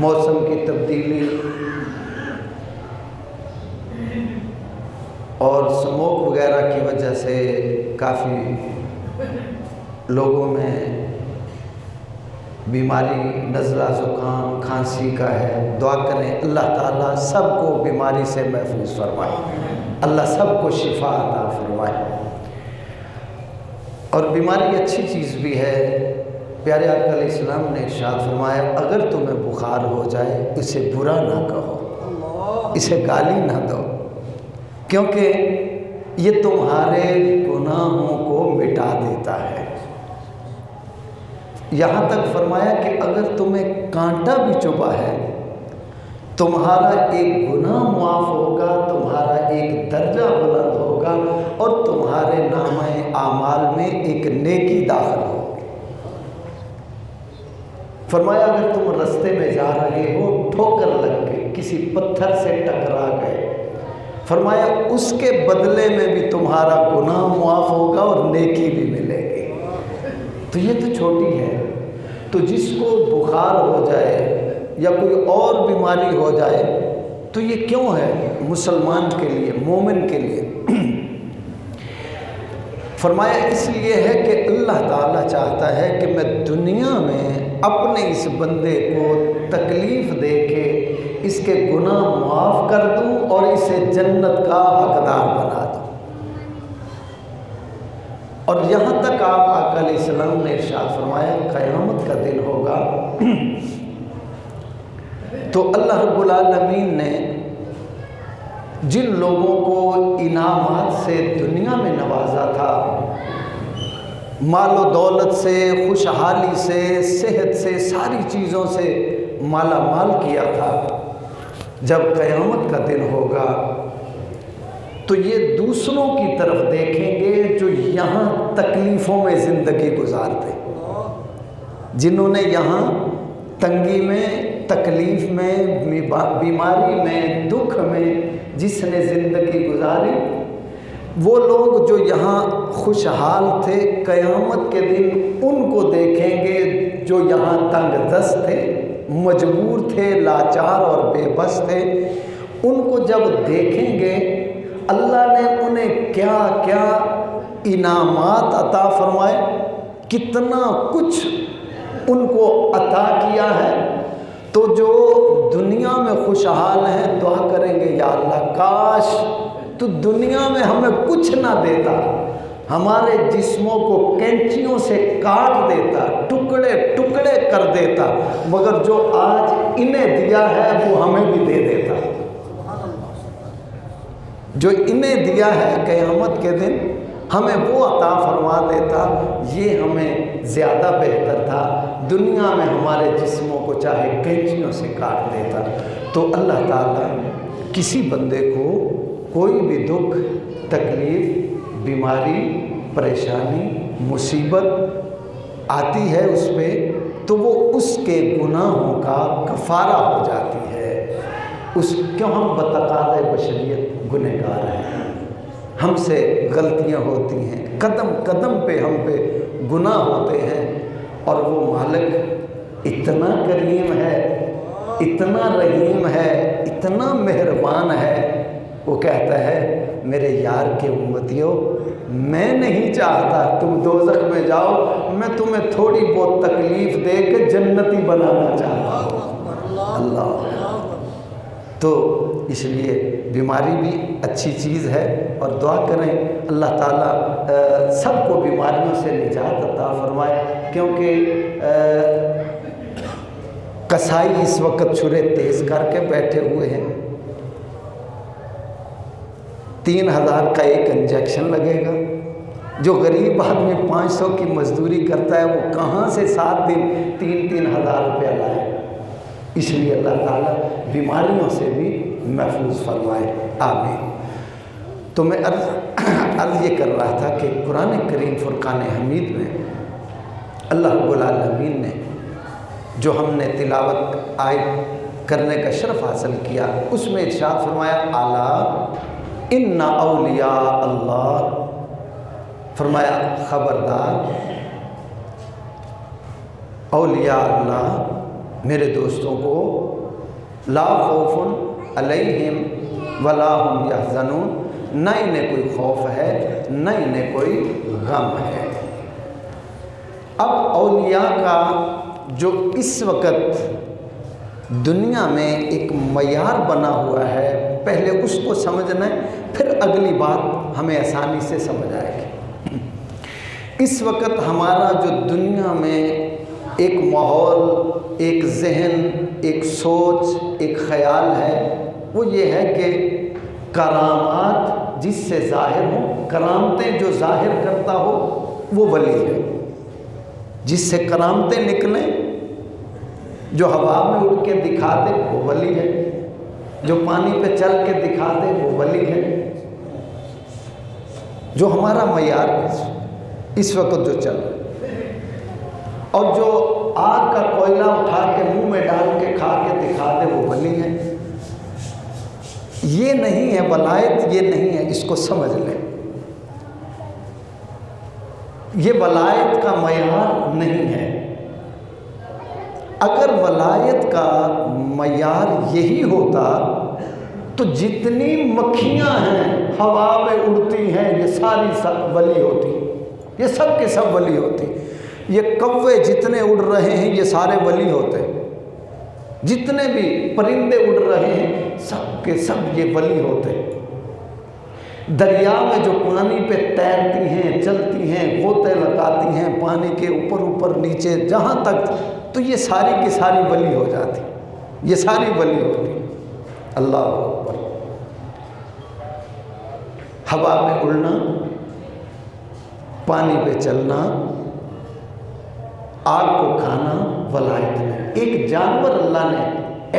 موسم کی تبدیلی اور سموک وغیرہ کی وجہ سے کافی لوگوں میں بیماری نزلہ زکام کھانسی کا ہے۔ دعا کریں اللہ تعالیٰ سب کو بیماری سے محفوظ فرمائے، اللہ سب کو شفا عطا فرمائے۔ اور بیماری اچھی چیز بھی ہے۔ پیارے آقا علیہ السلام نے ارشاد فرمایا اگر تمہیں بخار ہو جائے اسے برا نہ کہو، اسے گالی نہ دو، کیونکہ یہ تمہارے گناہوں کو مٹا دیتا ہے۔ یہاں تک فرمایا کہ اگر تمہیں کانٹا بھی چبھا ہے تمہارا ایک گناہ معاف ہوگا، تمہارا ایک درجہ بلند ہوگا اور تمہارے نامہ اعمال میں ایک نیکی داخل ہوگی۔ فرمایا اگر تم رستے میں جا رہے ہو ٹھوکر لگ گئی، کسی پتھر سے ٹکرا گئے، فرمایا اس کے بدلے میں بھی تمہارا گناہ معاف ہوگا اور نیکی بھی ملے گی۔ تو یہ تو چھوٹی ہے، تو جس کو بخار ہو جائے یا کوئی اور بیماری ہو جائے تو یہ کیوں ہے مسلمان کے لیے، مومن کے لیے؟ فرمایا اس لیے ہے کہ اللہ تعالیٰ چاہتا ہے کہ میں دنیا میں اپنے اس بندے کو تکلیف دے کے اس کے گناہ معاف کر دوں اور اسے جنت کا حقدار بنا دوں۔ اور یہاں تک آپ آقا علیہ السلام نے ارشاد فرمایا قیامت کا دن ہوگا تو اللہ رب العالمین نے جن لوگوں کو انعامات سے دنیا میں نوازا تھا، مال و دولت سے، خوشحالی سے، صحت سے، ساری چیزوں سے مالا مال کیا تھا، جب قیامت کا دن ہوگا تو یہ دوسروں کی طرف دیکھیں گے جو یہاں تکلیفوں میں زندگی گزارتے، جنہوں نے یہاں تنگی میں، تکلیف میں، بیماری میں، دکھ میں جس نے زندگی گزاری، وہ لوگ جو یہاں خوشحال تھے قیامت کے دن ان کو دیکھیں گے جو یہاں تنگ دست تھے، مجبور تھے، لاچار اور بے بس تھے۔ ان کو جب دیکھیں گے اللہ نے انہیں کیا کیا انعامات عطا فرمائے، کتنا کچھ ان کو عطا کیا ہے، تو جو دنیا میں خوشحال ہیں دعا کریں گے یا اللہ کاش تو دنیا میں ہمیں کچھ نہ دیتا، ہمارے جسموں کو کینچیوں سے کاٹ دیتا، ٹکڑے ٹکڑے کر دیتا، مگر جو آج انہیں دیا ہے وہ ہمیں بھی دے دیتا، جو انہیں دیا ہے قیامت کے دن ہمیں وہ عطا فرما دیتا، یہ ہمیں زیادہ بہتر تھا، دنیا میں ہمارے جسموں کو چاہے کینچیوں سے کاٹ دیتا۔ تو اللہ تعالیٰ کسی بندے کو کوئی بھی دکھ، تکلیف، بیماری، پریشانی، مصیبت آتی ہے اس پہ تو وہ اس کے گناہوں کا کفارہ ہو جاتی ہے۔ کیوں ہم بتقاضۂ بشریت گنہگار ہیں، ہم سے غلطیاں ہوتی ہیں، قدم قدم پہ ہم پہ گناہ ہوتے ہیں، اور وہ مالک اتنا کریم ہے، اتنا رحیم ہے، اتنا مہربان ہے، وہ کہتا ہے میرے یار کے امتیوں میں نہیں چاہتا تم دوزخ میں جاؤ، میں تمہیں تھوڑی بہت تکلیف دے کے جنتی بنانا چاہتا ہوں۔ اللہ، تو اس لیے بیماری بھی اچھی چیز ہے، اور دعا کریں اللہ تعالیٰ سب کو بیماریوں سے نجات عطا فرمائے، کیونکہ کسائی اس وقت چھرے تیز کر کے بیٹھے ہوئے ہیں، 3000 کا ایک انجیکشن لگے گا، جو غریب آدمی 500 کی مزدوری کرتا ہے وہ کہاں سے 7 دن 3,000 روپیہ لائے؟ اس لیے اللہ تعالیٰ بیماریوں سے بھی محفوظ فرمائے، آمین۔ تو میں عرض یہ کر رہا تھا کہ قرآن کریم فرقان حمید میں اللہ رب العالمین نے جو ہم نے تلاوت آیت کرنے کا شرف حاصل کیا، اس میں ارشاد فرمایا اعلیٰ ان اولیاء اللہ، فرمایا خبردار اولیاء اللہ میرے دوستوں کو لا خوف علیہم ولا هم یحزنون، نہ انہیں کوئی خوف ہے نہ انہیں کوئی غم ہے۔ اب اولیاء کا جو اس وقت دنیا میں ایک معیار بنا ہوا ہے، پہلے اس کو سمجھنا ہے، پھر اگلی بات ہمیں آسانی سے سمجھ آئے گی۔ اس وقت ہمارا جو دنیا میں ایک ماحول، ایک ذہن، ایک سوچ، ایک خیال ہے، وہ یہ ہے کہ کرامات جس سے ظاہر ہوں، کرامتیں جو ظاہر کرتا ہو وہ ولی ہے۔ جس سے کرامتیں نکلیں، جو ہوا میں اڑ کے دکھا دے وہ ولی ہے، جو پانی پہ چل کے دکھا دے وہ ولی ہے۔ جو ہمارا معیار اس وقت جو چل رہا ہے، اور جو آگ کا کوئلہ اٹھا کے منہ میں ڈال کے کھا کے دکھا دے وہ ولی ہے۔ یہ نہیں ہے ولایت، یہ نہیں ہے، اس کو سمجھ لیں۔ یہ ولایت کا معیار نہیں ہے۔ اگر ولایت کا معیار یہی ہوتا تو جتنی مکھیاں ہیں ہوا میں اڑتی ہیں یہ ساری سب ولی ہوتی، یہ سب کے سب ولی ہوتی۔ یہ کوے جتنے اڑ رہے ہیں یہ سارے ولی ہوتے، جتنے بھی پرندے اڑ رہے ہیں سب کے سب یہ ولی ہوتے۔ دریا میں جو پانی پہ تیرتی ہیں، چلتی ہیں، غوطے لگاتی ہیں پانی کے اوپر اوپر نیچے جہاں تک، تو یہ ساری کی ساری ولی ہو جاتی، یہ ساری ولی ہوتی۔ اللہ اکبر۔ ہوا میں اڑنا، پانی پہ چلنا، آگ کو کھانا ولایت میں۔ ایک جانور اللہ نے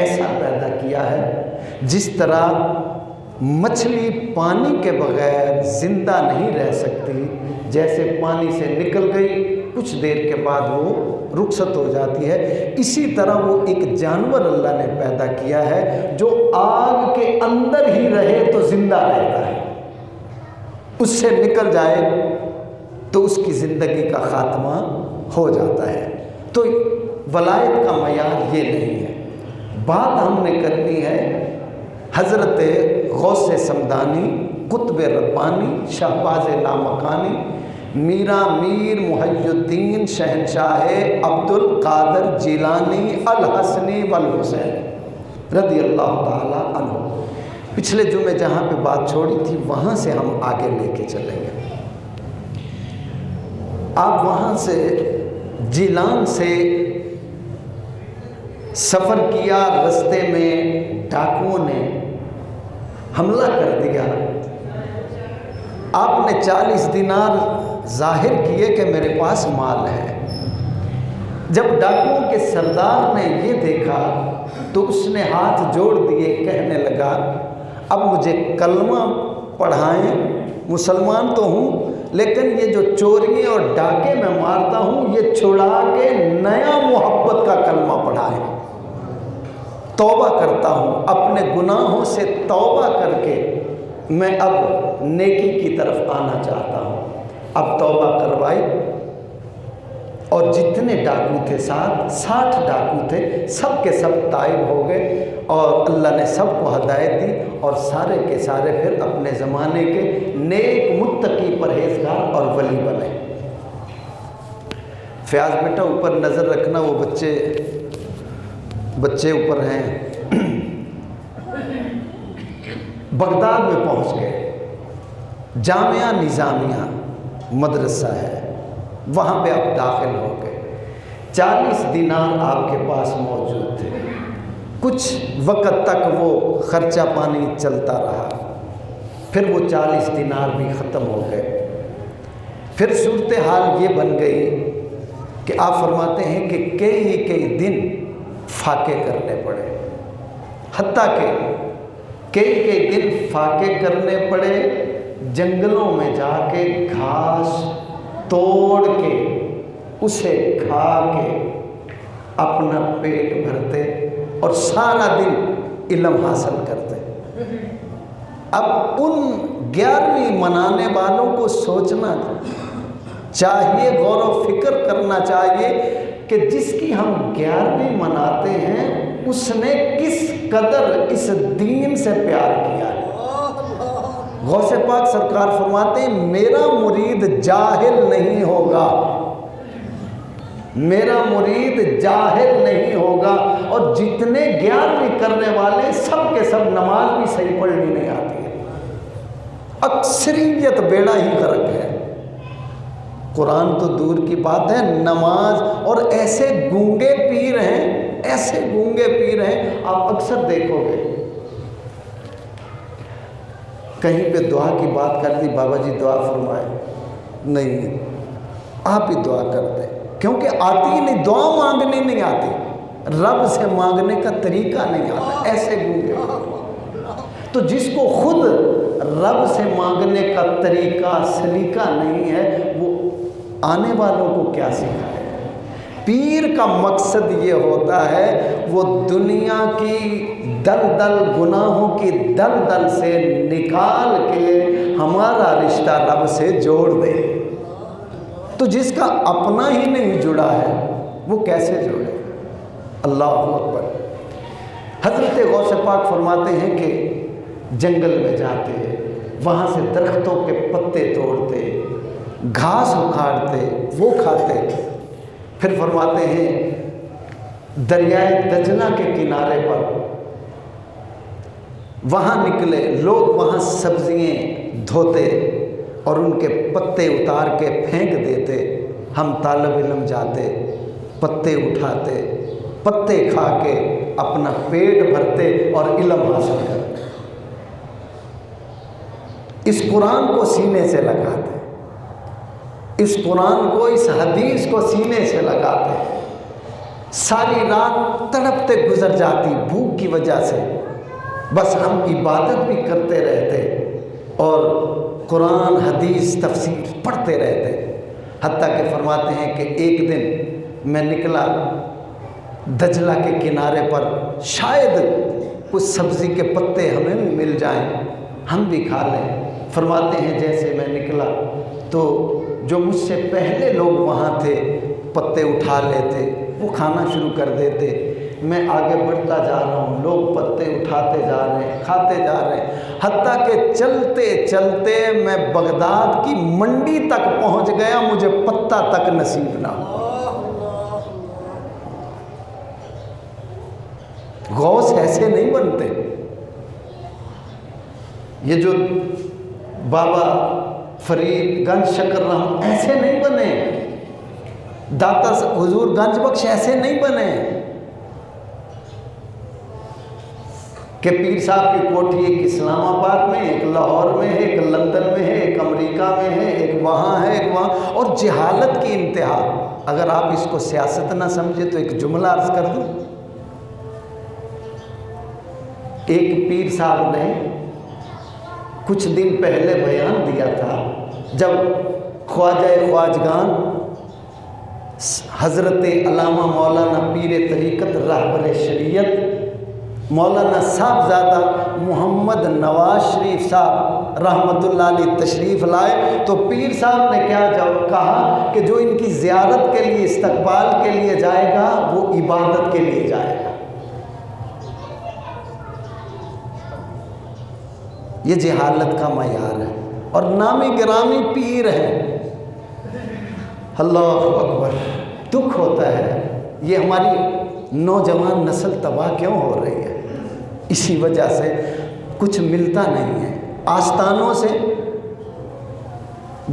ایسا پیدا کیا ہے جس طرح مچھلی پانی کے بغیر زندہ نہیں رہ سکتی، جیسے پانی سے نکل گئی کچھ دیر کے بعد وہ رخصت ہو جاتی ہے، اسی طرح وہ ایک جانور اللہ نے پیدا کیا ہے جو آگ کے اندر ہی رہے تو زندہ رہتا ہے، اس سے نکل جائے تو اس کی زندگی کا خاتمہ ہو جاتا ہے۔ تو ولایت کا معیار یہ نہیں ہے۔ بات ہم نے کرنی ہے حضرت غوث سمدانی، قطب ربانی، شہباز لامکانی، میرا میر محی الدین شہنشاہ عبد القادر جیلانی الحسنی والحسین رضی اللہ تعالی عنہ۔ پچھلے جمعے جہاں پہ بات چھوڑی تھی وہاں سے ہم آگے لے کے چلیں گے۔ آپ وہاں سے جیلان سے سفر کیا، رستے میں ڈاکوؤں نے حملہ کر دیا۔ آپ نے 40 دینار ظاہر کیے کہ میرے پاس مال ہے۔ جب ڈاکوؤں کے سردار نے یہ دیکھا تو اس نے ہاتھ جوڑ دیے، کہنے لگا اب مجھے کلمہ پڑھائیں، مسلمان تو ہوں لیکن یہ جو چوری اور ڈاکے میں مارتا ہوں یہ چھڑا کے نیا محبت کا کلمہ پڑھائیں۔ توبہ کرتا ہوں، اپنے گناہوں سے توبہ کر کے میں اب نیکی کی طرف آنا چاہتا ہوں۔ اب توبہ کروائی اور جتنے ڈاکو تھے 60 ڈاکو تھے، سب کے سب تائب ہو گئے اور اللہ نے سب کو ہدایت دی اور سارے کے سارے پھر اپنے زمانے کے نیک متقی پرہیزگار اور ولی بنے۔ فیاض بیٹا اوپر نظر رکھنا، وہ بچے اوپر ہیں۔ بغداد میں پہنچ گئے، جامعہ نظامیہ مدرسہ ہے، وہاں پہ آپ داخل ہو گئے۔ 40 دینار آپ کے پاس موجود تھے، کچھ وقت تک وہ خرچہ پانی چلتا رہا، پھر وہ 40 دینار بھی ختم ہو گئے۔ پھر صورتحال یہ بن گئی کہ آپ فرماتے ہیں کہ کئی دن فاقے کرنے پڑے، حتیٰ کہ کئی دن فاقے کرنے پڑے، جنگلوں میں جا کے گھاس توڑ کے اسے کھا کے اپنا پیٹ بھرتے اور سارا دن علم حاصل کرتے۔ اب ان 11ویں منانے والوں کو سوچنا چاہیے، غور و فکر کرنا چاہیے کہ جس کی ہم 11ویں مناتے ہیں اس نے کس قدر اس دین سے پیار کیا ہے۔ غوث پاک سرکار فرماتے ہیں میرا مرید جاہل نہیں ہوگا، میرا مرید جاہل نہیں ہوگا، اور جتنے 11ویں کرنے والے سب کے سب نماز بھی صحیح پڑھنی نہیں آتی ہے، اکثریت بیڑا ہی غرق ہے۔ قرآن تو دور کی بات ہے، نماز، اور ایسے گونگے پیر ہیں، ایسے گونگے پیر ہیں، آپ اکثر دیکھو گے کہیں پہ دعا کی بات کر دی، بابا جی دعا فرمائے، نہیں آپ ہی دعا کر دیں، کیونکہ آتی ہی نہیں، دعا مانگنے نہیں آتی، رب سے مانگنے کا طریقہ نہیں آتا، ایسے گونگے۔ تو جس کو خود رب سے مانگنے کا طریقہ سلیقہ نہیں ہے، وہ آنے والوں کو کیا سکھائے؟ پیر کا مقصد یہ ہوتا ہے وہ دنیا کی دلدل، گناہوں کی دلدل سے نکال کے ہمارا رشتہ رب سے جوڑ دے۔ تو جس کا اپنا ہی نہیں جڑا ہے وہ کیسے جوڑے؟ اللہ اکبر۔ حضرت غوث پاک فرماتے ہیں کہ جنگل میں جاتے، وہاں سے درختوں کے پتے توڑتے، گھاس اکھاڑتے، وہ کھاتے، پھر فرماتے ہیں دریائے دجلہ کے کنارے پر وہاں نکلے لوگ، وہاں سبزیاں دھوتے اور ان کے پتے اتار کے پھینک دیتے، ہم طالب علم جاتے، پتے اٹھاتے، پتے کھا کے اپنا پیٹ بھرتے اور علم حاصل کرتے۔ اس قرآن کو سینے سے لگاتے، اس قرآن کو، اس حدیث کو سینے سے لگاتے، ساری رات تڑپتے گزر جاتی بھوک کی وجہ سے، بس ہم عبادت بھی کرتے رہتے اور قرآن حدیث تفسیر پڑھتے رہتے، حتیٰ کہ فرماتے ہیں کہ ایک دن میں نکلا دجلہ کے کنارے پر، شاید کچھ سبزی کے پتے ہمیں بھی مل جائیں، ہم بھی کھا لیں۔ فرماتے ہیں جیسے میں نکلا تو جو مجھ سے پہلے لوگ وہاں تھے پتے اٹھا لیتے، وہ کھانا شروع کر دیتے، میں آگے بڑھتا جا رہا ہوں، لوگ پتے اٹھاتے جا رہے ہیں، کھاتے جا رہے ہیں، حتیٰ کہ چلتے چلتے میں بغداد کی منڈی تک پہنچ گیا، مجھے پتا تک نصیب نہ ہوا۔ غوث ایسے نہیں بنتے، یہ جو بابا فرید گنج شکر رحم ایسے نہیں بنے، داتا حضور گنج بخش ایسے نہیں بنے کہ پیر صاحب کی کوٹھی ایک اسلام آباد میں، ایک لاہور میں ہے، ایک لندن میں ہے، ایک امریکہ میں ہے، ایک وہاں ہے، ایک وہاں، اور جہالت کی انتہا۔ اگر آپ اس کو سیاست نہ سمجھے تو ایک جملہ عرض کر دوں، ایک پیر صاحب نے کچھ دن پہلے بیان دیا تھا، جب خواجہ خواجگان حضرت علامہ مولانا پیر طریقت رہبر شریعت مولانا صاحبزادہ محمد نواز شریف صاحب رحمۃ اللہ علیہ تشریف لائے، تو پیر صاحب نے کیا کہا کہ جو ان کی زیارت کے لیے، استقبال کے لیے جائے گا وہ عبادت کے لیے جائے گا۔ یہ جہالت کا معیار ہے، اور نامی گرامی پیر ہے۔ اللہ اکبر، دکھ ہوتا ہے یہ ہماری نوجوان نسل تباہ کیوں ہو رہی ہے؟ اسی وجہ سے کچھ ملتا نہیں ہے، آستانوں سے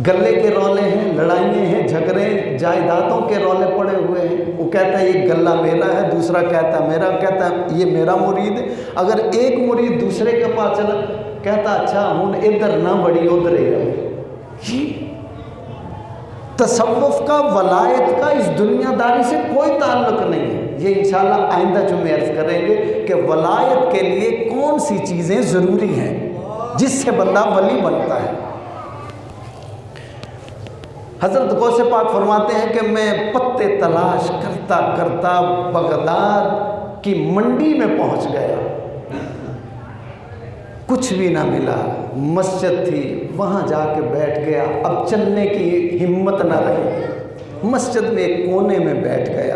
گلے کے رولے ہیں، لڑائیاں ہیں، جھگڑے، جائیدادوں کے رولے پڑے ہوئے ہیں۔ وہ کہتا ہے یہ گلہ میرا ہے، دوسرا کہتا ہے میرا، کہتا ہے یہ میرا مرید ہے۔ اگر ایک مرید دوسرے کے پاس چلا، کہتا اچھا ہوں ادھر نہ بڑی ادھر ہی رہے۔ تصوف کا، ولایت کا اس دنیا داری سے کوئی تعلق نہیں ہے۔ یہ انشاءاللہ آئندہ جمعے عرض کریں گے کہ ولایت کے لیے کون سی چیزیں ضروری ہیں جس سے بندہ ولی بنتا ہے۔ حضرت غوث پاک فرماتے ہیں کہ میں پتے تلاش کرتا کرتا بغداد کی منڈی میں پہنچ گیا، کچھ بھی نہ ملا، مسجد تھی وہاں جا کے بیٹھ گیا، اب چلنے کی ہمت نہ رہی، مسجد میں ایک کونے میں بیٹھ گیا۔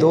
2,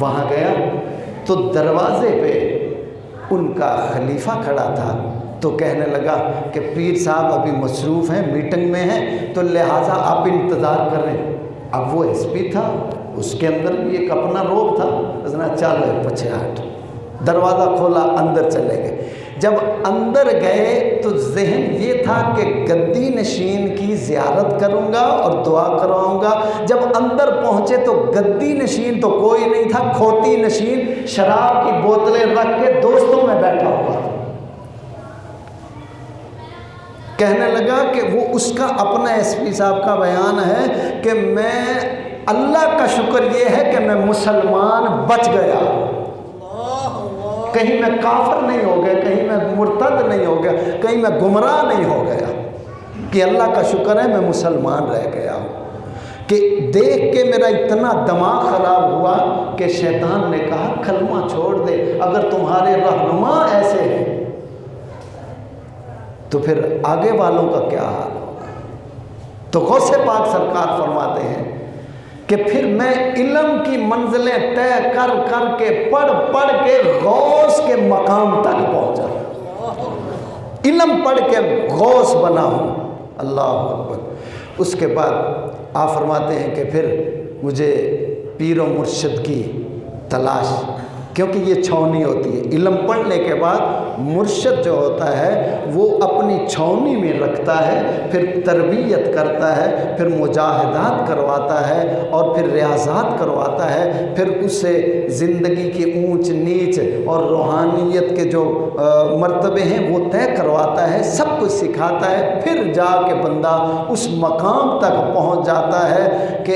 وہاں گیا تو دروازے پہ ان کا خلیفہ کھڑا تھا، تو کہنے لگا کہ پیر صاحب ابھی مصروف ہیں، میٹنگ میں ہیں، تو لہٰذا آپ انتظار کر رہے ہیں۔ اب وہ ایس پی تھا، اس کے اندر بھی ایک اپنا روب تھا، اس نے چل پچھے ہٹ، دروازہ کھولا، اندر چلے گئے۔ جب اندر گئے تو ذہن یہ تھا کہ گدی نشین کی زیارت کروں گا اور دعا کرواؤں گا۔ جب اندر پہنچے تو گدی نشین تو کوئی نہیں تھا، کھوتی نشین شراب کی بوتلیں رکھ کے دوستوں میں بیٹھا ہوا تھا۔ کہنے لگا کہ وہ اس کا اپنا ایس پی صاحب کا بیان ہے کہ میں اللہ کا شکر یہ ہے کہ میں مسلمان بچ گیا، کہیں میں کافر نہیں ہو گیا، کہیں میں مرتد نہیں ہو گیا، کہیں میں گمراہ نہیں ہو گیا، کہ اللہ کا شکر ہے میں مسلمان رہ گیا ہوں۔ کہ دیکھ کے میرا اتنا دماغ خراب ہوا کہ شیطان نے کہا کلمہ چھوڑ دے، اگر تمہارے رہنما ایسے ہیں تو پھر آگے والوں کا کیا حال ہوگا۔ تو غوث پاک سرکار فرماتے ہیں کہ پھر میں علم کی منزلیں طے کر کر کے پڑھ کے غوث کے مقام تک پہنچا، علم پڑھ کے غوث بنا ہوں۔ اللہ اکبر۔ اس کے بعد آپ فرماتے ہیں کہ پھر مجھے پیر و مرشد کی تلاش، کیونکہ یہ چھاونی ہوتی ہے، علم پڑھنے کے بعد مرشد جو ہوتا ہے وہ اپنی چھاونی میں رکھتا ہے، پھر تربیت کرتا ہے، پھر مجاہدات کرواتا ہے اور پھر ریاضات کرواتا ہے، پھر اس سے زندگی کی اونچ نیچ اور روحانیت کے جو مرتبے ہیں وہ طے کرواتا ہے، سب کچھ سکھاتا ہے، پھر جا کے بندہ اس مقام تک پہنچ جاتا ہے کہ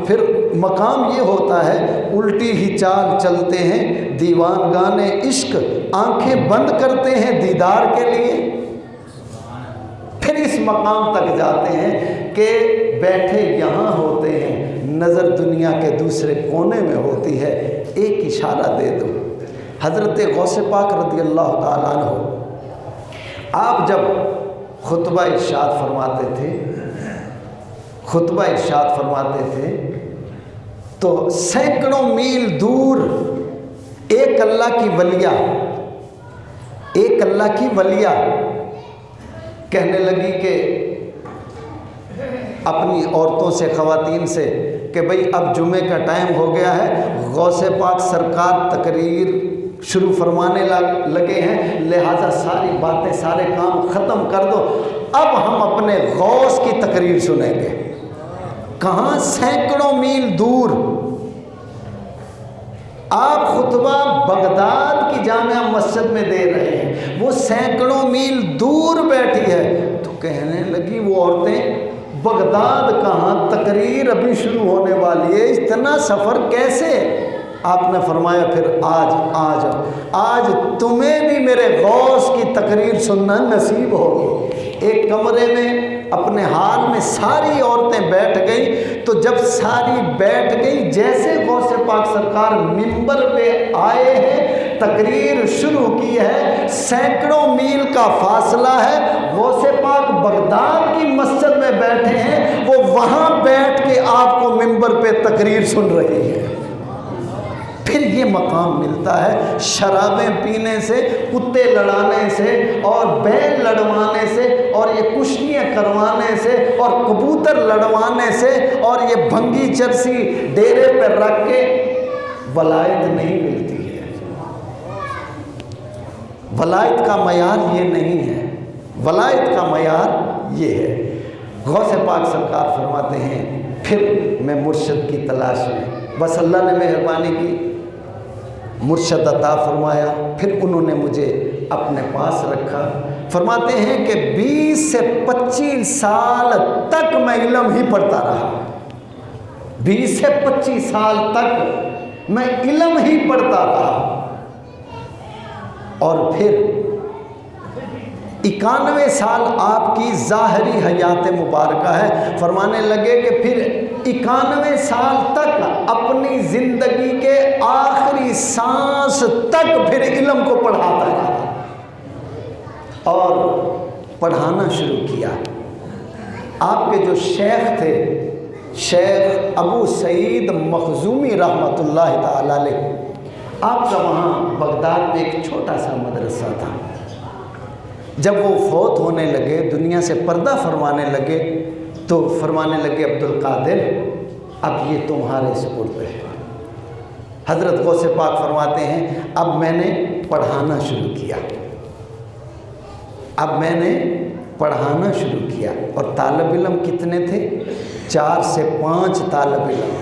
پھر مقام یہ ہوتا ہے الٹی ہی چال چلتے ہیں دیوان گانے عشق، آنکھیں بند کرتے ہیں دیدار کے لیے۔ پھر اس مقام تک جاتے ہیں کہ بیٹھے یہاں ہوتے ہیں، نظر دنیا کے دوسرے کونے میں ہوتی ہے، ایک اشارہ دے دو۔ حضرت غوث پاک رضی اللہ تعالیٰ عنہ آپ جب خطبہ ارشاد فرماتے تھے تو سینکڑوں میل دور ایک اللہ کی ولیہ کہنے لگی کہ اپنی عورتوں سے، خواتین سے کہ بھئی اب جمعے کا ٹائم ہو گیا ہے، غوث پاک سرکار تقریر شروع فرمانے لگے ہیں، لہٰذا ساری باتیں، سارے کام ختم کر دو، اب ہم اپنے غوث کی تقریر سنیں گے۔ کہاں؟ سینکڑوں میل دور۔ آپ خطبہ بغداد کی جامع مسجد میں دے رہے ہیں، وہ سینکڑوں میل دور بیٹھی ہے، تو کہنے لگی وہ عورتیں بغداد کہاں، تقریر ابھی شروع ہونے والی ہے، اتنا سفر کیسے؟ آپ نے فرمایا پھر آج تمہیں بھی میرے غوث کی تقریر سننا نصیب ہوگی۔ ایک کمرے میں اپنے حال میں ساری عورتیں بیٹھ گئیں، تو جب ساری بیٹھ گئی، جیسے غوث پاک سرکار منبر پہ آئے ہیں، تقریر شروع کی ہے، سینکڑوں میل کا فاصلہ ہے، غوث پاک بغداد کی مسجد میں بیٹھے ہیں، وہ وہاں بیٹھ کے آپ کو منبر پہ تقریر سن رہی ہے۔ پھر یہ مقام ملتا ہے شرابیں پینے سے، کتے لڑانے سے اور بیل لڑوانے سے اور یہ کشتیاں کروانے سے اور کبوتر لڑوانے سے اور یہ بھنگی چرسی ڈیرے پر رکھ کے ولایت نہیں ملتی ہے۔ ولایت کا معیار یہ نہیں ہے، ولایت کا معیار یہ ہے۔ غوث پاک سرکار فرماتے ہیں پھر میں مرشد کی تلاش میں، بس اللہ نے مہربانی کی، مرشد عطا فرمایا، پھر انہوں نے مجھے اپنے پاس رکھا۔ فرماتے ہیں کہ 20 سے 25 سال تک میں علم ہی پڑھتا رہا، 20 سے 25 سال تک میں علم ہی پڑھتا رہا، اور پھر 91 سال آپ کی ظاہری حیات مبارکہ ہے۔ فرمانے لگے کہ پھر 91 سال تک اپنی زندگی کے آخری سانس تک پھر علم کو پڑھاتا رہا اور پڑھانا شروع کیا۔ آپ کے جو شیخ تھے شیخ ابو سعید مخزومی رحمۃ اللہ تعالی علیہ، آپ کا وہاں بغداد میں ایک چھوٹا سا مدرسہ تھا۔ جب وہ فوت ہونے لگے، دنیا سے پردہ فرمانے لگے، تو فرمانے لگے عبد القادر اب یہ تمہارے سپرد ہے۔ حضرت غوث پاک فرماتے ہیں اب میں نے پڑھانا شروع کیا، اب میں نے پڑھانا شروع کیا۔ اور طالب علم کتنے تھے؟ 4 سے 5 طالب علم،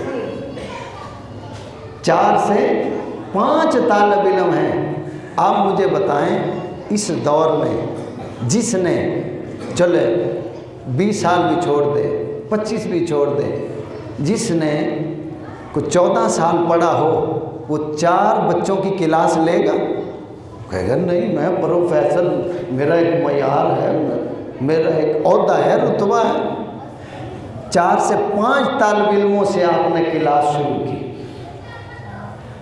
4 سے 5 طالب علم ہیں۔ آپ مجھے بتائیں اس دور میں جس نے چلے 20 سال بھی چھوڑ دے، 25 بھی چھوڑ دے، جس نے کوئی 14 سال پڑھا ہو، وہ 4 بچوں کی کلاس لے گا؟ کہے گا نہیں، میں پروفیسر، میرا ایک معیار ہے، میرا ایک عہدہ ہے، رتبہ ہے۔ 4 سے 5 طالب علموں سے آپ نے کلاس شروع کی،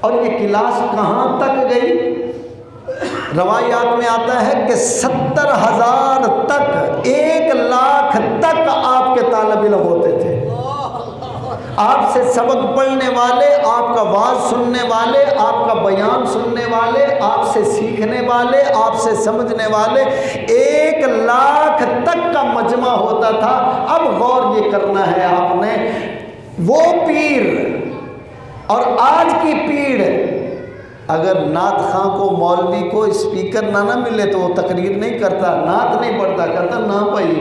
اور یہ کلاس کہاں تک گئی؟ روایات میں آتا ہے کہ 70,000 تک، 1 لاکھ تک آپ کے طالب علم ہوتے تھے۔ آپ سے سبق پڑھنے والے، آپ کا واعظ سننے والے، آپ کا بیان سننے والے، آپ سے سیکھنے والے، آپ سے سمجھنے والے 1 لاکھ تک کا مجمع ہوتا تھا۔ اب غور یہ کرنا ہے آپ نے، وہ پیر اور آج کی پیڑ، اگر نعت خواں کو، مولوی کو اسپیکر نہ ملے تو وہ تقریر نہیں کرتا، نعت نہیں پڑھتا، کہتا نہ بھائی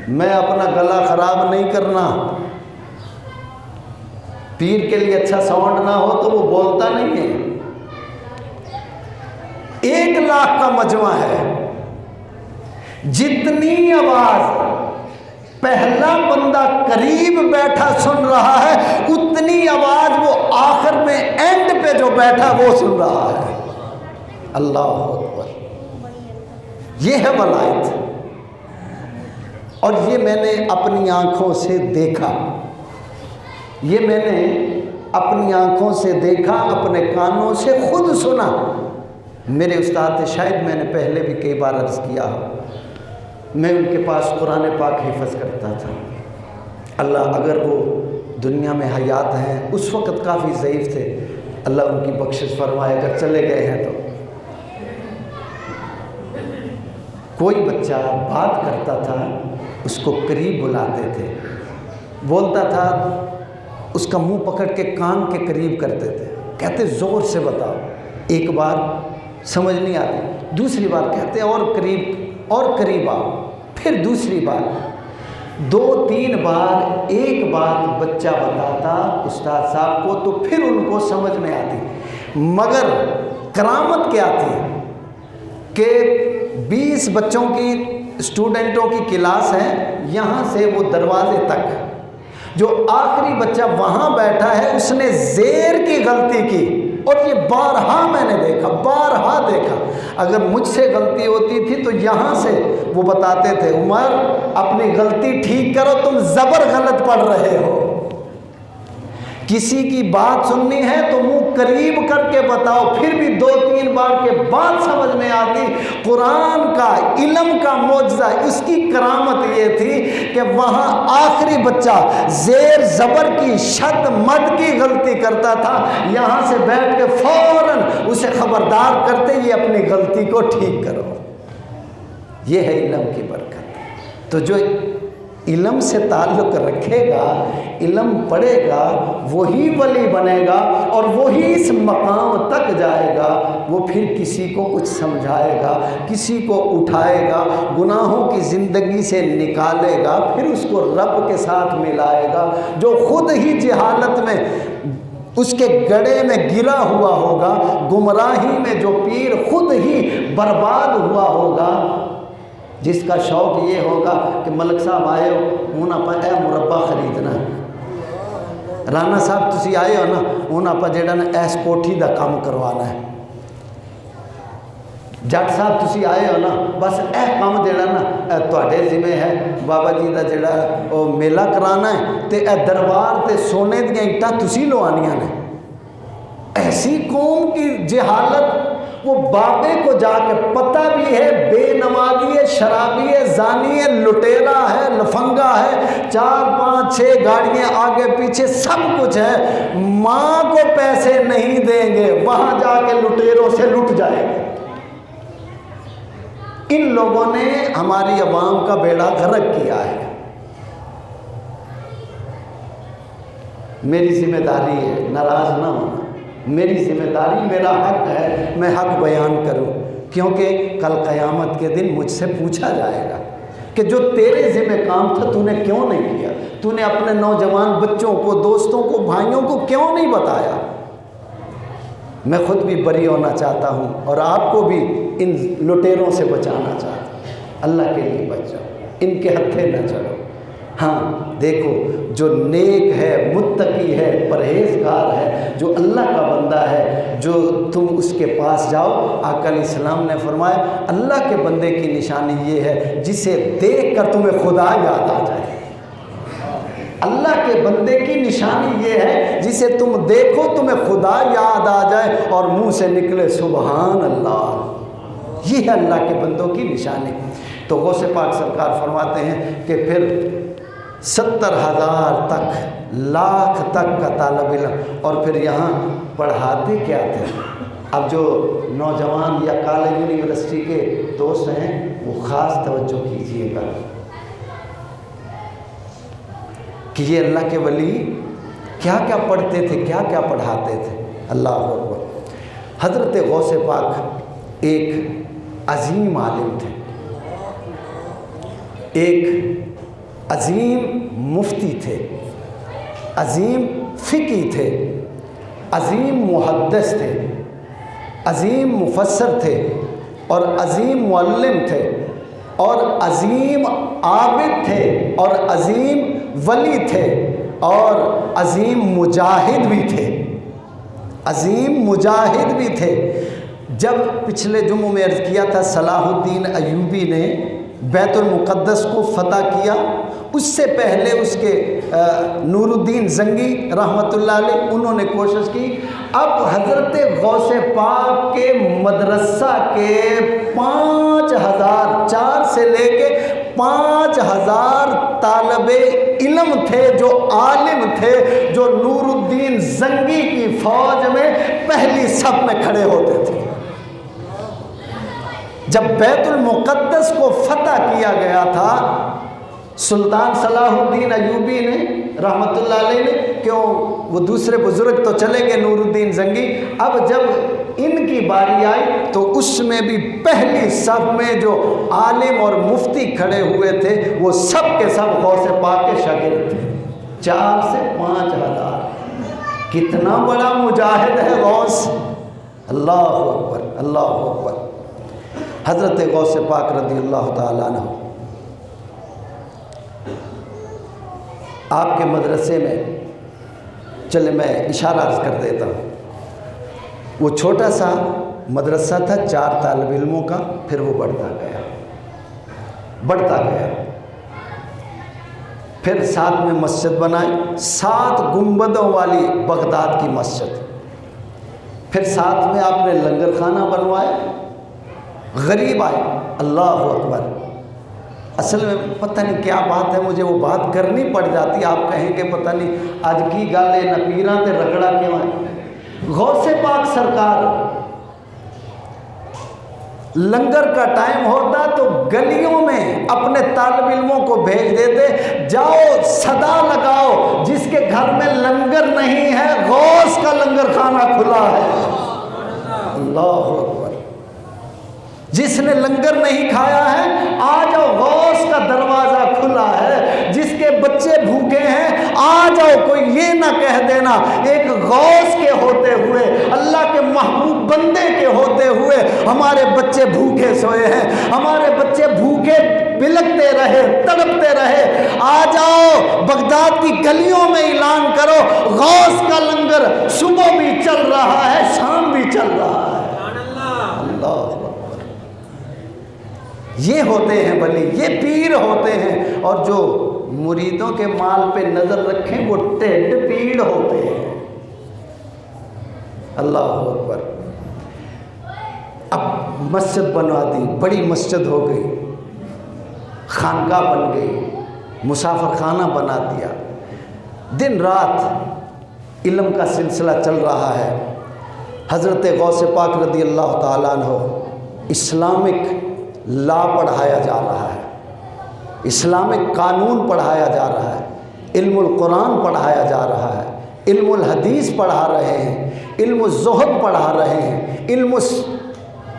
میں اپنا گلا خراب نہیں کرنا۔ پیر کے لیے اچھا ساؤنڈ نہ ہو تو وہ بولتا نہیں ہے۔ 1 لاکھ کا مجمع ہے، جتنی آواز پہلا بندہ قریب بیٹھا سن رہا ہے، اتنی آواز وہ آخر میں اینڈ پہ جو بیٹھا وہ سن رہا ہے۔ اللہ اکبر، یہ ہے ولایت، اور یہ میں نے اپنی آنکھوں سے دیکھا، یہ میں نے اپنی آنکھوں سے دیکھا، اپنے کانوں سے خود سنا۔ میرے استاد تھے، شاید میں نے پہلے بھی کئی بار عرض کیا، میں ان کے پاس قرآن پاک حفظ کرتا تھا۔ اللہ اگر وہ دنیا میں حیات ہیں، اس وقت کافی ضعیف تھے، اللہ ان کی بخشش فرمائے، اگر چلے گئے ہیں تو کوئی بچہ بات کرتا تھا، اس کو قریب بلاتے تھے، بولتا تھا، اس کا منہ پکڑ کے کان کے قریب کرتے تھے، کہتے زور سے بتاؤ، ایک بار سمجھ نہیں آتی، دوسری بار کہتے اور قریب آؤ، پھر دوسری بار، 2-3 بار ایک بات بچہ بتاتا استاد صاحب کو، تو پھر ان کو سمجھ میں آتی۔ مگر کرامت کیا تھی کہ 20 بچوں کی، اسٹوڈنٹوں کی کلاس ہے، یہاں سے وہ دروازے تک، جو آخری بچہ وہاں بیٹھا ہے اس نے زیر کی غلطی کی، اور یہ بارہا میں نے دیکھا، بارہا دیکھا۔ اگر مجھ سے غلطی ہوتی تھی تو یہاں سے وہ بتاتے تھے، عمر اپنی غلطی ٹھیک کرو، تم زبر غلط پڑھ رہے ہو۔ کسی کی بات سننی ہے تو منہ قریب کر کے بتاؤ، پھر بھی 2-3 بار کے بعد سمجھ میں آتی۔ قرآن کا، علم کا معجزہ، اس کی کرامت یہ تھی کہ وہاں آخری بچہ زیر زبر کی، شد مد کی غلطی کرتا تھا، یہاں سے بیٹھ کے فوراً اسے خبردار کرتے، یہ اپنی غلطی کو ٹھیک کرو۔ یہ ہے علم کی برکت۔ تو جو علم سے تعلق رکھے گا، علم پڑھے گا، وہی ولی بنے گا، اور وہی اس مقام تک جائے گا۔ وہ پھر کسی کو کچھ سمجھائے گا، کسی کو اٹھائے گا، گناہوں کی زندگی سے نکالے گا، پھر اس کو رب کے ساتھ ملائے گا۔ جو خود ہی جہالت میں اس کے گڑھے میں گرا ہوا ہوگا، گمراہی میں جو پیر خود ہی برباد ہوا ہوگا، جس کا شوق یہ ہوگا کہ ملک صاحب آئے ہو، انہاں پا اے مربع خریدنا ہے، رانا صاحب تسی آئے ہو نا، انہاں پا جیڑا نا ایس کوٹھی دا کام کروانا ہے، جٹ صاحب تسی آئے ہو نا، بس اے کام جیڑا نا تواڈے ذمہ ہے، بابا جی دا جیڑا او میلہ کرانا ہے، تے اے دربار تے سونے دیاں اٹاں تسی لوانیاں نے۔ ایسی قوم کی جہالت وہ بابے کو جا کے پتہ بھی ہے بے نمازی ہے، شرابی ہے، زانی ہے، لٹیرا ہے، لفنگا ہے، 4 5 6 گاڑیاں آگے پیچھے سب کچھ ہے، ماں کو پیسے نہیں دیں گے، وہاں جا کے لٹیروں سے لٹ جائے گے۔ ان لوگوں نے ہماری عوام کا بیڑا غرق کیا ہے۔ میری ذمہ داری ہے، ناراض نہ ہونا، میری ذمہ داری، میرا حق ہے میں حق بیان کروں، کیونکہ کل قیامت کے دن مجھ سے پوچھا جائے گا کہ جو تیرے ذمہ کام تھا تو نے کیوں نہیں کیا، تو نے اپنے نوجوان بچوں کو، دوستوں کو، بھائیوں کو کیوں نہیں بتایا۔ میں خود بھی بری ہونا چاہتا ہوں اور آپ کو بھی ان لٹیروں سے بچانا چاہتا ہوں۔ اللہ کے لیے بچ جاؤ، ان کے ہتھے نہ چلو۔ ہاں دیکھو، جو نیک ہے، متقی ہے، پرہیزگار ہے، جو اللہ کا بندہ ہے، جو تم اس کے پاس جاؤ، آقا علیہ السلام نے فرمایا اللہ کے بندے کی نشانی یہ ہے جسے دیکھ کر تمہیں خدا یاد آ جائے۔ اللہ کے بندے کی نشانی یہ ہے جسے تم دیکھو تمہیں خدا یاد آ جائے اور منہ سے نکلے سبحان اللہ۔ یہ ہے اللہ کے بندوں کی نشانی۔ تو غوث پاک سرکار فرماتے ہیں کہ پھر 70,000 تک، لاکھ تک کا طالب علم، اور پھر یہاں پڑھاتے کیا تھے۔ اب جو نوجوان یا کالج یونیورسٹی کے دوست ہیں وہ خاص توجہ کیجیے گا کہ یہ اللہ کے ولی کیا کیا پڑھتے تھے، کیا کیا پڑھاتے تھے۔ اللہ اکبر۔ حضرت غوث پاک ایک عظیم عالم تھے، ایک عظیم مفتی تھے، عظیم فقی تھے، عظیم محدث تھے، عظیم مفسر تھے، اور عظیم معلم تھے، اور عظیم عابد تھے، اور عظیم ولی تھے، اور عظیم مجاہد بھی تھے، عظیم مجاہد بھی تھے۔ جب پچھلے جمعوں میں عرض کیا تھا صلاح الدین ایوبی نے بیت المقدس کو فتح کیا، اس سے پہلے اس کے نور الدین زنگی رحمۃ اللہ علیہ انہوں نے کوشش کی۔ اب حضرت غوث پاک کے مدرسہ کے 5,000 4 سے لے کے 5,000 طالب علم تھے جو عالم تھے، جو نور الدین زنگی کی فوج میں پہلی صف میں کھڑے ہوتے تھے۔ جب بیت المقدس کو فتح کیا گیا تھا سلطان صلاح الدین ایوبی نے رحمۃ اللہ علیہ نے، کیوں وہ دوسرے بزرگ تو چلے گئے نور الدین زنگی، اب جب ان کی باری آئی تو اس میں بھی پہلی صف میں جو عالم اور مفتی کھڑے ہوئے تھے وہ سب کے سب غوث پاک کے شاگرد تھے۔ 4 سے 5,000، کتنا بڑا مجاہد ہے غوث۔ اللہ اکبر، اللہ اکبر۔ حضرت غوث پاک رضی اللہ تعالیٰ عنہ آپ کے مدرسے میں، چلے میں اشارہ عرض کر دیتا ہوں، وہ چھوٹا سا مدرسہ تھا 4 طالب علموں کا، پھر وہ بڑھتا گیا، پھر ساتھ میں مسجد بنائی، 7 گنبدوں والی بغداد کی مسجد، پھر ساتھ میں آپ نے لنگر خانہ بنوایا، غریب آئے۔ اللہ اکبر۔ اصل میں پتہ نہیں کیا بات ہے، مجھے وہ بات کرنی پڑ جاتی، آپ کہیں کہ پتہ نہیں آج کی گل ہے نپیراں تے رگڑا کیوں ہے۔ غوث پاک سرکار لنگر کا ٹائم ہوتا تو گلیوں میں اپنے طالب علموں کو بھیج دیتے، جاؤ صدا لگاؤ جس کے گھر میں لنگر نہیں ہے غوث کا لنگر خانہ کھلا ہے۔ اللہ اکبر۔ جس نے لنگر نہیں کھایا ہے آ جاؤ، غوث کا دروازہ کھلا ہے۔ جس کے بچے بھوکے ہیں آ جاؤ، کوئی یہ نہ کہہ دینا ایک غوث کے ہوتے ہوئے، اللہ کے محبوب بندے کے ہوتے ہوئے ہمارے بچے بھوکے سوئے ہیں، ہمارے بچے بھوکے بلکتے رہے، تڑپتے رہے۔ آ جاؤ، بغداد کی گلیوں میں اعلان کرو غوث کا لنگر صبح بھی چل رہا ہے، شام بھی چل رہا ہے۔ اللہ، یہ ہوتے ہیں ولی، یہ پیر ہوتے ہیں، اور جو مریدوں کے مال پہ نظر رکھیں وہ ٹیڈ پیڑ ہوتے ہیں۔ اللہ اکبر۔ اب مسجد بنوا دی، بڑی مسجد ہو گئی، خانقاہ بن گئی، مسافر خانہ بنا دیا، دن رات علم کا سلسلہ چل رہا ہے۔ حضرت غوث پاک رضی اللہ تعالیٰ عنہ اسلامک لا پڑھایا جا رہا ہے، اسلامک قانون پڑھایا جا رہا ہے، علم القرآن پڑھایا جا رہا ہے، علم الحدیث پڑھا رہے ہیں، علم الزہد پڑھا رہے ہیں، علم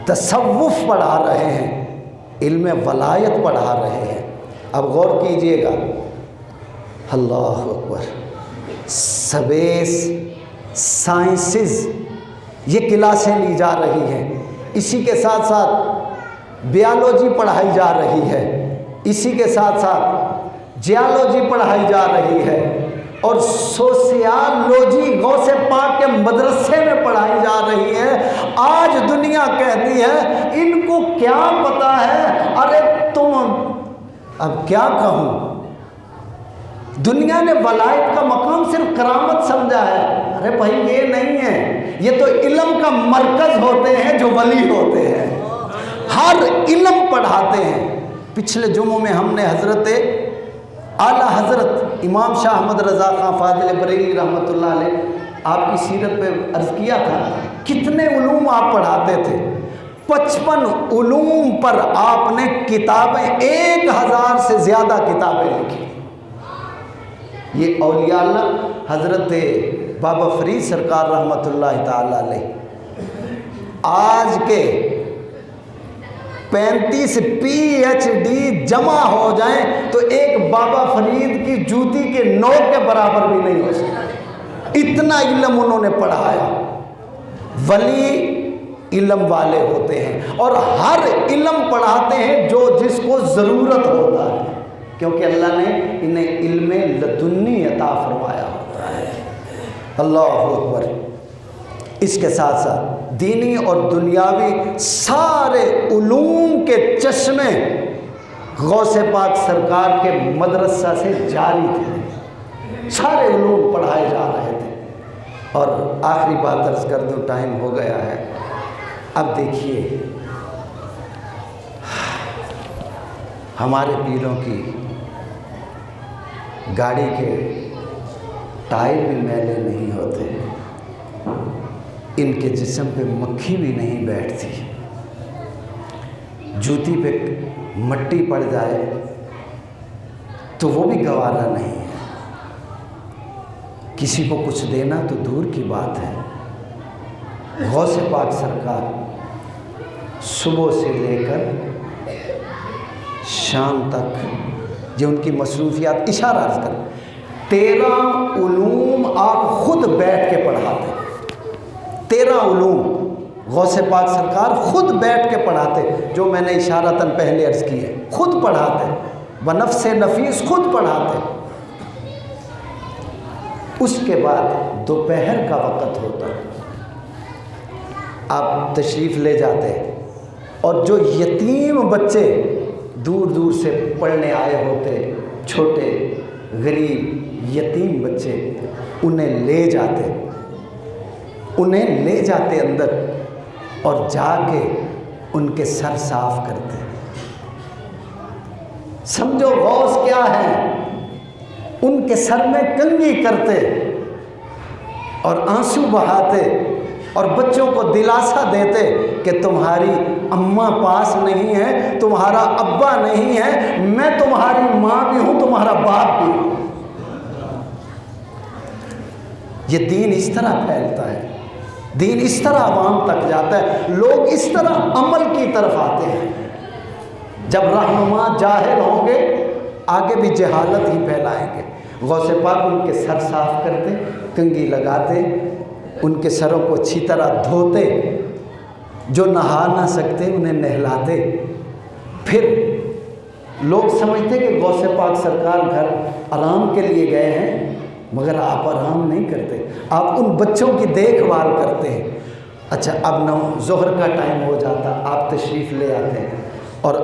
تصوف پڑھا رہے ہیں، علم ولایت پڑھا رہے ہیں۔ اب غور کیجئے گا، اللہ اکبر، سبیس سائنسز یہ کلاسیں لی جا رہی ہیں، اسی کے ساتھ ساتھ بیالوجی پڑھائی جا رہی ہے، اسی کے ساتھ ساتھ جیالوجی پڑھائی جا رہی ہے، اور سوسیالوجی غوث پاک کے مدرسے میں پڑھائی جا رہی ہے۔ آج دنیا کہتی ہے ان کو کیا پتا ہے، ارے تم، اب کیا کہوں، دنیا نے ولایت کا مقام صرف کرامت سمجھا ہے۔ ارے بھائی یہ نہیں ہے، یہ تو علم کا مرکز ہوتے ہیں جو ولی ہوتے ہیں، ہر علم پڑھاتے ہیں۔ پچھلے جمعوں میں ہم نے حضرت اعلیٰ حضرت امام شاہ احمد رضا خان فاضل بریلوی رحمۃ اللہ علیہ آپ کی سیرت پہ عرض کیا تھا، کتنے علوم آپ پڑھاتے تھے؟ 55 علوم پر آپ نے کتابیں، 1000 سے زیادہ کتابیں لکھی۔ یہ اولیاء اللہ حضرت بابا فرید سرکار رحمۃ اللہ تعالی علیہ آج کے 35 PhD جمع ہو جائیں تو ایک بابا فرید کی جوتی کے نوک کے برابر بھی نہیں ہو سکتا، اتنا علم انہوں نے پڑھایا۔ ولی علم والے ہوتے ہیں اور ہر علم پڑھاتے ہیں جو جس کو ضرورت ہوتا ہے، کیونکہ اللہ نے انہیں علم لدنی عطا فرمایا ہوتا ہے۔ اللہ اکبر۔ اس کے ساتھ ساتھ دینی اور دنیاوی سارے علوم کے چشمے غوث پاک سرکار کے مدرسہ سے جاری تھے، سارے علوم پڑھائے جا رہے تھے۔ اور آخری بات عرض کر دوں، ٹائم ہو گیا ہے۔ اب دیکھیے ہمارے پیروں کی گاڑی کے ٹائر بھی میلے نہیں ہوتے، ان کے جسم پہ مکھی بھی نہیں بیٹھتی، جوتی پہ مٹی پڑ جائے تو وہ بھی گوارا نہیں ہے، کسی کو کچھ دینا تو دور کی بات ہے۔ غوث پاک سرکار صبح سے لے کر شام تک جو ان کی مصروفیات، اشارہ عرض کر، 13 علوم آپ خود بیٹھ کے پڑھاتے، 13 علوم غوث پاک سرکار خود بیٹھ کے پڑھاتے، جو میں نے اشارتاً پہلے عرض کی ہے، خود پڑھاتے، بنفس نفیس خود پڑھاتے۔ اس کے بعد دوپہر کا وقت ہوتا، آپ تشریف لے جاتے، اور جو یتیم بچے دور دور سے پڑھنے آئے ہوتے، چھوٹے غریب یتیم بچے، انہیں لے جاتے اندر اور جا کے ان کے سر صاف کرتے۔ سمجھو غوث کیا ہے، ان کے سر میں کنگھی کرتے اور آنسو بہاتے اور بچوں کو دلاسا دیتے کہ تمہاری اماں پاس نہیں ہے، تمہارا ابا نہیں ہے، میں تمہاری ماں بھی ہوں، تمہارا باپ بھی ہوں۔ یہ دین اس طرح پھیلتا ہے، دین اس طرح عوام تک جاتا ہے، لوگ اس طرح عمل کی طرف آتے ہیں۔ جب رہنما جاہل ہوں گے آگے بھی جہالت ہی پھیلائیں گے۔ غوث پاک ان کے سر صاف کرتے، کنگھی لگاتے، ان کے سروں کو اچھی طرح دھوتے، جو نہا نہ سکتے انہیں نہلاتے۔ پھر لوگ سمجھتے کہ غوث پاک سرکار گھر آرام کے لیے گئے ہیں، مگر آپ آرام نہیں کرتے، آپ ان بچوں کی دیکھ بھال کرتے ہیں۔ اچھا اب ظہر کا ٹائم ہو جاتا، آپ تشریف لے آتے ہیں، اور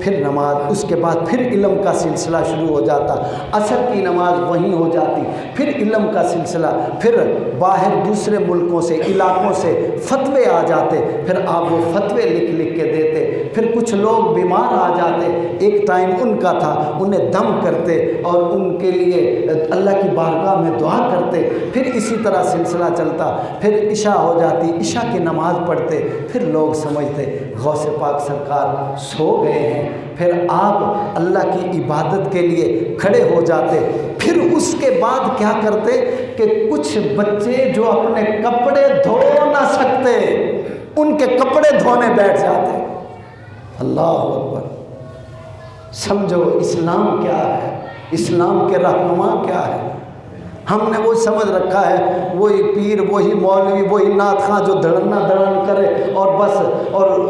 پھر نماز، اس کے بعد پھر علم کا سلسلہ شروع ہو جاتا، عصر کی نماز وہیں ہو جاتی، پھر علم کا سلسلہ، پھر باہر دوسرے ملکوں سے علاقوں سے فتوے آ جاتے، پھر آپ وہ فتوے لکھ کے دیتے، پھر کچھ لوگ بیمار آ جاتے، ایک ٹائم ان کا تھا، انہیں دم کرتے اور ان کے لیے اللہ کی بارگاہ میں دعا کرتے، پھر اسی طرح سلسلہ چلتا، پھر عشاء ہو جاتی، عشاء کی نماز پڑھتے، پھر لوگ سمجھتے غوث پاک سرکار سو گئے ہیں، پھر آپ اللہ کی عبادت کے لیے کھڑے ہو جاتے، پھر اس کے بعد کیا کرتے کہ کچھ بچے جو اپنے کپڑے دھو نہ سکتے ان کے کپڑے دھونے بیٹھ جاتے۔ اللہ اکبر! سمجھو اسلام کیا ہے، اسلام کے رہنما کیا ہے۔ ہم نے وہ سمجھ رکھا ہے وہی پیر، وہی مولوی، وہی نعت خواں جو دھڑنا دھڑن کرے اور بس اور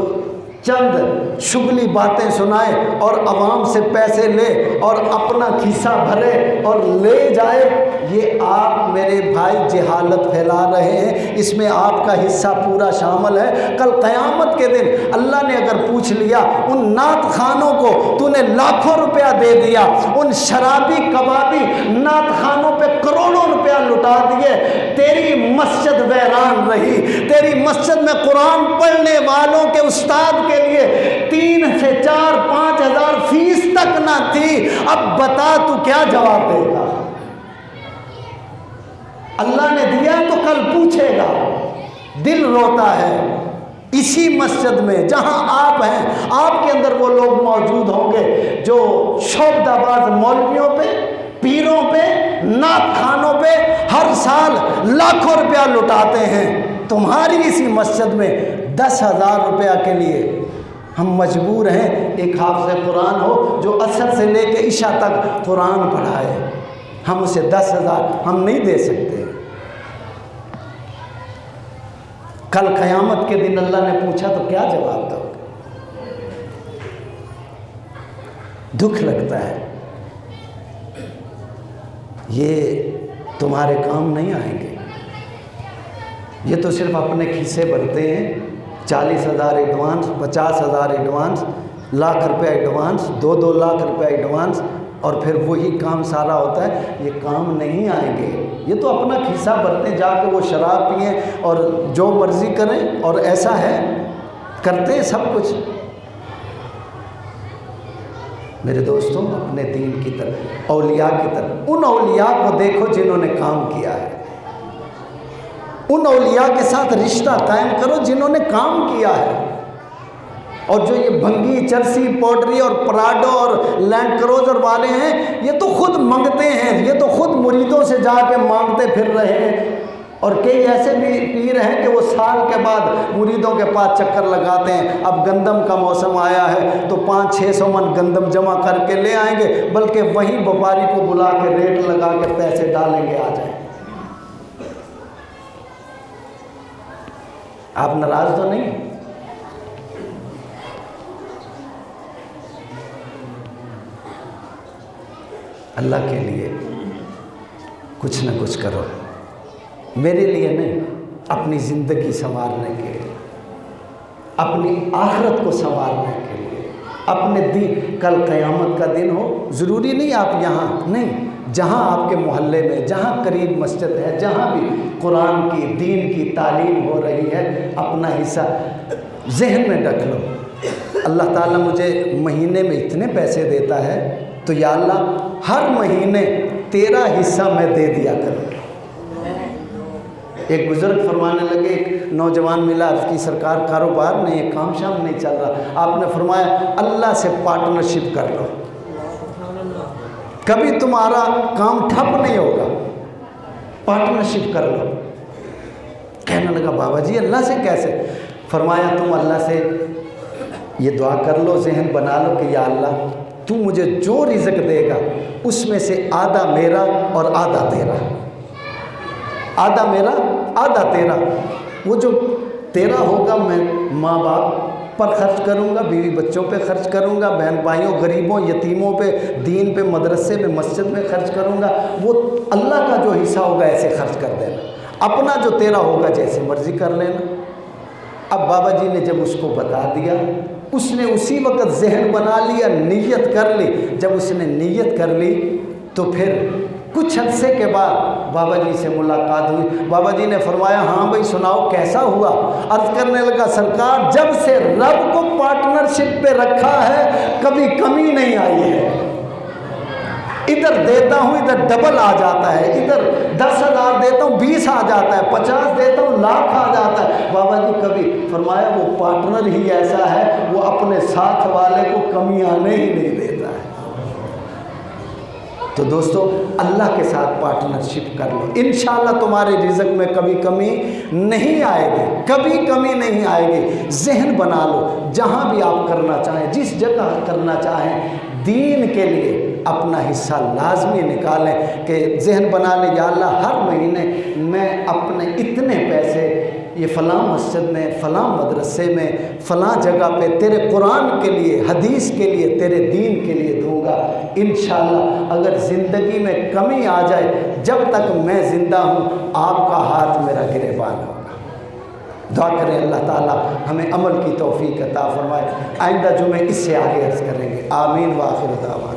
چند شغلی باتیں سنائے اور عوام سے پیسے لے اور اپنا کھیسہ بھرے اور لے جائے۔ یہ آپ میرے بھائی جہالت پھیلا رہے ہیں، اس میں آپ کا حصہ پورا شامل ہے۔ کل قیامت کے دن اللہ نے اگر پوچھ لیا ان نعت خانوں کو تو نے لاکھوں روپیہ دے دیا، ان شرابی کبابی نعت خانوں پہ کروڑوں روپیہ لٹا دیے، تیری مسجد ویران رہی، تیری مسجد میں قرآن پڑھنے والوں کے استاد کے لیے 3 سے 4 5 ہزار فیس تک نہ تھی۔ اب بتا تو کیا جواب دے گا؟ اللہ نے دیا تو کل پوچھے گا۔ دل روتا ہے اسی مسجد میں جہاں آپ ہیں، آپ کے اندر وہ لوگ موجود ہوں گے جو شعبدہ باز مولویوں پہ، پیروں پہ، نعت خانوں پہ ہر سال لاکھوں روپیہ لٹاتے ہیں۔ تمہاری اسی مسجد میں 10,000 روپیہ کے لیے ہم مجبور ہیں ایک حافظ قرآن ہو جو عصر سے لے کے عشاء تک قرآن پڑھائے، ہم اسے 10,000 ہم نہیں دے سکتے۔ کل قیامت کے دن اللہ نے پوچھا تو کیا جواب دو؟ دکھ لگتا ہے، یہ تمہارے کام نہیں آئیں گے، یہ تو صرف اپنے کھیسے بھرتے ہیں۔ 40,000 ایڈوانس، 50,000 ایڈوانس، لاکھ روپے ایڈوانس، 2 لاکھ روپے ایڈوانس، اور پھر وہی کام سارا ہوتا ہے۔ یہ کام نہیں آئیں گے، یہ تو اپنا کھیسہ بھرتے ہیں، جا کے وہ شراب پئیں اور جو مرضی کریں، اور ایسا ہے کرتے ہیں سب کچھ۔ میرے دوستوں، اپنے دین کی طرف، اولیاء کی طرف، ان اولیاء کو دیکھو جنہوں نے کام کیا ہے، ان اولیاء کے ساتھ رشتہ قائم کرو جنہوں نے کام کیا ہے۔ اور جو یہ بھنگی، چرسی، پوڈری اور پراڈو اور لینڈ کروزر والے ہیں، یہ تو خود منگتے ہیں، یہ تو خود مریدوں سے جا کے مانگتے پھر رہے ہیں۔ اور کئی ایسے بھی پیر ہیں کہ وہ سال کے بعد مریدوں کے پاس چکر لگاتے ہیں، اب گندم کا موسم آیا ہے تو 500-600 من گندم جمع کر کے لے آئیں گے، بلکہ وہیں وپاری کو بلا کے ریٹ لگا کے پیسے ڈالیں گے، آ جائیں۔ آپ ناراض تو نہیں؟ اللہ کے لیے کچھ نہ کچھ کرو، میرے لیے نہیں، اپنی زندگی سنوارنے کے لیے، اپنی آخرت کو سنوارنے کے لیے، اپنے دین۔ کل قیامت کا دن ہو، ضروری نہیں آپ یہاں نہیں، جہاں آپ کے محلے میں، جہاں قریب مسجد ہے، جہاں بھی قرآن کی، دین کی تعلیم ہو رہی ہے، اپنا حصہ ذہن میں رکھ لو۔ اللہ تعالیٰ مجھے مہینے میں اتنے پیسے دیتا ہے تو یا اللہ ہر مہینے تیرا حصہ میں دے دیا کروں۔ ایک بزرگ فرمانے لگے، ایک نوجوان ملا، اس کی سرکار کاروبار نہیں ہے، کام شام نہیں چل رہا۔ آپ نے فرمایا اللہ سے پارٹنرشپ کر لو، کبھی تمہارا کام ٹھپ نہیں ہوگا، پارٹنرشپ کر لو۔ کہنے لگا بابا جی اللہ سے کیسے؟ فرمایا تم اللہ سے یہ دعا کر لو، ذہن بنا لو کہ یا اللہ تو مجھے جو رزق دے گا اس میں سے آدھا میرا اور آدھا تیرا، آدھا میرا آدھا تیرا۔ وہ جو تیرا ہوگا میں ماں باپ پر خرچ کروں گا، بیوی بچوں پہ خرچ کروں گا، بہن بھائیوں، غریبوں، یتیموں پہ، دین پہ، مدرسے میں، مسجد میں خرچ کروں گا۔ وہ اللہ کا جو حصہ ہوگا ایسے خرچ کر دینا، اپنا جو تیرا ہوگا جیسے مرضی کر لینا۔ اب بابا جی نے جب اس کو بتا دیا، اس نے اسی وقت ذہن بنا لیا، نیت کر لی۔ جب اس نے نیت کر لی تو پھر کچھ عرصے کے بعد بابا جی سے ملاقات ہوئی۔ بابا جی نے فرمایا ہاں بھائی سناؤ کیسا ہوا؟ عرض کرنے لگا سرکار جب سے رب کو پارٹنرشپ پہ رکھا ہے کبھی کمی نہیں آئی ہے، ادھر دیتا ہوں ادھر ڈبل آ جاتا ہے، ادھر 10,000 دیتا ہوں 20 آ جاتا ہے، 50 دیتا ہوں لاکھ آ جاتا ہے۔ بابا جی کبھی فرمایا وہ پارٹنر ہی ایسا ہے، وہ اپنے ساتھ والے کو کمی آنے ہی نہیں دیتا ہے۔ تو دوستو اللہ کے ساتھ پارٹنرشپ کر لو، انشاءاللہ تمہارے رزق میں کبھی کمی نہیں آئے گی، کبھی کمی نہیں آئے گی۔ ذہن بنا لو جہاں بھی آپ کرنا چاہیں، جس جگہ کرنا چاہیں، دین کے لیے اپنا حصہ لازمی نکالیں کہ ذہن بنا لیں یا اللہ ہر مہینے میں اپنے اتنے پیسے یہ فلاں مسجد میں، فلاں مدرسے میں، فلاں جگہ پہ تیرے قرآن کے لیے، حدیث کے لیے، تیرے دین کے لیے دوں گا۔ انشاءاللہ اگر زندگی میں کمی آ جائے، جب تک میں زندہ ہوں آپ کا ہاتھ میرا گریبان ہوگا۔ دعا کریں اللہ تعالیٰ ہمیں عمل کی توفیق عطا فرمائے۔ آئندہ جمعے اس سے آگے عرض کریں گے۔ آمین وآخر دعوانا۔